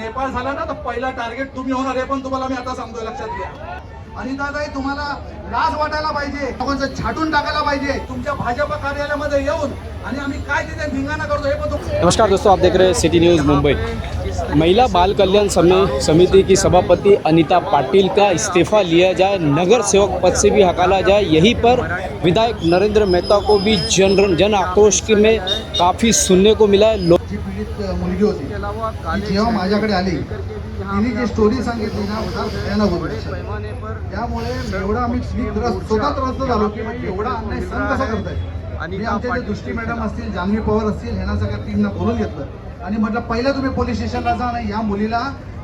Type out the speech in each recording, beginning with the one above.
नेपाळ झाला ना तर पहिला टार्गेट तुम्ही होणार आहे, पण तुम्हाला मी आता सांगतोय, लक्षात घ्या. आणि दादा तुम्हाला लाज वाटायला पाहिजे, लोकांचं छाटून टाकायला पाहिजे तुमच्या भाजपा कार्यालयामध्ये येऊन, आणि आम्ही काय तिथे धिंगाणा करतो हे पण नमस्कार दोस्तों, आप देख रहे हैं सिटी न्यूज़ मुंबई। महिला बाल कल्याण समिति की सभापति अनीता पाटिल का इस्तीफा लिया जाए, नगर सेवक पद से भी हकाला जाए, यहीं पर विधायक नरेंद्र मेहता को भी जन आक्रोश में काफ़ी सुनने को मिला है। जी पीडित मुलगी होती ती जेव्हा माझ्याकडे आली, तिने जी स्टोरी सांगितली ना फार भयानक होती. त्यामुळे एवढा आम्ही स्वतः त्रस्त झालो की एवढा अन्याय सहन कसा करताय. मी आमचे जे दृष्टी मॅडम असतील, जान्हवी पवार असतील, ह्यांना सगळ्या टीमला बोलून घेतलं आणि म्हटलं पहिलं तुम्ही पोलीस स्टेशनला जा आणि या मुलीला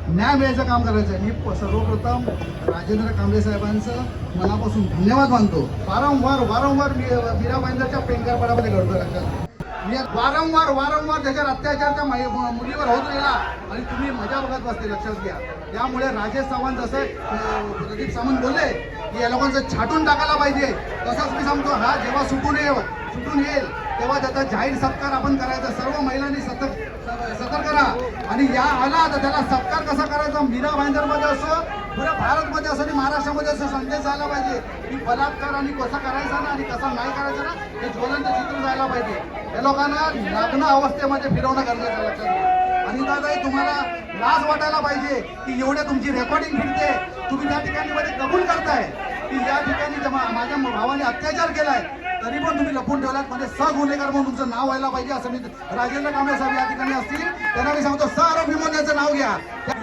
न्याय मिळायचं काम करायचं आहे. मी सर्वप्रथम राजेंद्र कांबळे साहेबांचं मनापासून धन्यवाद मानतो. वारंवार मीरा भाईंदरच्या पेंगारपणामध्ये घडतोय. मी वारंवार त्याच्यावर अत्याचारच्या मुलीवर होत राहिला आणि तुम्ही मजा बघत बसते, लक्षात घ्या. त्यामुळे राजेश सावंत जसं प्रदीप सावंत बोलले की या लोकांचं छाटून टाकायला पाहिजे, तसंच मी सांगतो हा जेव्हा सुटून येईल तेव्हा त्याचा जाहीर सत्कार आपण करायचा. सर्व महिलांनी सतर्क राहा आणि या आला तर त्याला सत्कार कसा करायचा, मीरा भाईंदरमध्ये असो, पुऱ्या भारतमध्ये असो आणि महाराष्ट्रामध्ये असं संदेश झाला पाहिजे की बलात्कार आणि कसा करायचा ना आणि कसा नाही करायचा ना हे ज्वलंत चित्र जायला पाहिजे. या लोकांना लग्न अवस्थेमध्ये फिरवणं गरजेचं, लक्षात घ्या. आणि दादा तुम्हाला लाज वाटायला पाहिजे की एवढ्या तुमची रेकॉर्डिंग फिरते, तुम्ही त्या ठिकाणी मध्ये कबूल करताय की या ठिकाणी माझ्या भावाने अत्याचार केलाय, तरी पण तुम्ही लपून ठेवलात. म्हणजे गुन्हेगार म्हणून तुमचं नाव व्हायला पाहिजे असं मी राजेंद्र कांबळे साहेब या ठिकाणी असतील त्यांना मी सांगतो, आरोपी म्हणून त्यांचं नाव घ्या.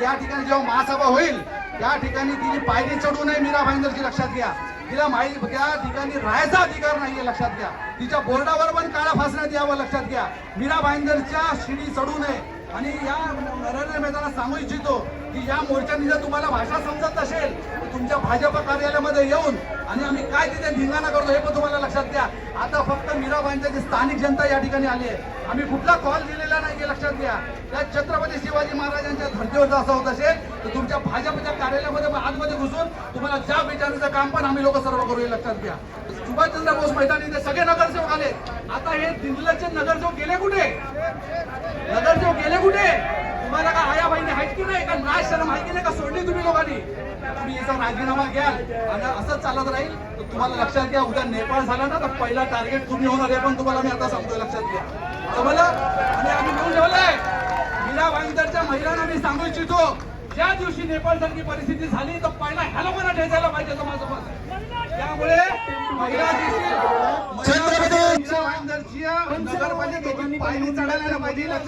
या ठिकाणी जेव्हा महासभा होईल त्या ठिकाणी तिने पायरी चढू नये मीरा भाईंदरची, लक्षात घ्या. तिला त्या ठिकाणी राहायचा अधिकार नाहीये, लक्षात घ्या. तिच्या बोर्डावर पण काळा फासण्यात यावं, लक्षात घ्या. मीरा भाईंदरच्या शिडी चढू नये. आणि या नरेंद्र मेहताला सांगू इच्छितो की या मोर्चाने जर तुम्हाला भाषा समजत नसेल तर तुमच्या भाजपा कार्यालयामध्ये येऊन, आणि आम्ही काय तिथे धिंगाणा करतो हे पण तुम्हाला लक्षात घ्या. आता फक्त मीरा भाईंदरची स्थानिक जनता या ठिकाणी आली आहे, आम्ही कुठला कॉल दिलेला नाही, लक्षात घ्या. त्या छत्रपती शिवाजी महाराजांच्या धर्तीवर असं होत असेल तर तुमच्या भाजपच्या कार्यालयामध्ये आतमध्ये घुसून तुम्हाला ज्या विचारण्याचं काम पण आम्ही लोक सर्व करू, लक्षात घ्या. सुभाषचंद्र बोस मैदानी ते सगळे नगरसेवक आले. आता हे दिल्लीचे नगरसेवक गेले कुठे? तुम्हाला का आया बहिणी आहेत की नाही, का नाश शरम आहे की नाही, का सोडली तुम्ही लोकांनी? तुम्ही याचा राजीनामा घ्याल आणि असंच चालत राहील तर तुम्हाला लक्षात घ्या, उद्या नेपाळ झाला ना तर पहिला टार्गेट तुम्ही होणार आहे, पण तुम्हाला मी आता सांगतोय, लक्षात घ्या. समजलं? आणि आम्ही घेऊन ठेवलंय मीरा भाईंदरच्या महिलांना मी सांगू इच्छितो, ज्या दिवशी नेपाळ सारखी परिस्थिती झाली तर पहिला ह्या लोकांना ठेचायला पाहिजे समाजासोबत. त्यामुळे महिला भाईंदरची नगरपालिकेची पायरी चढायला पाहिजे, लक्षात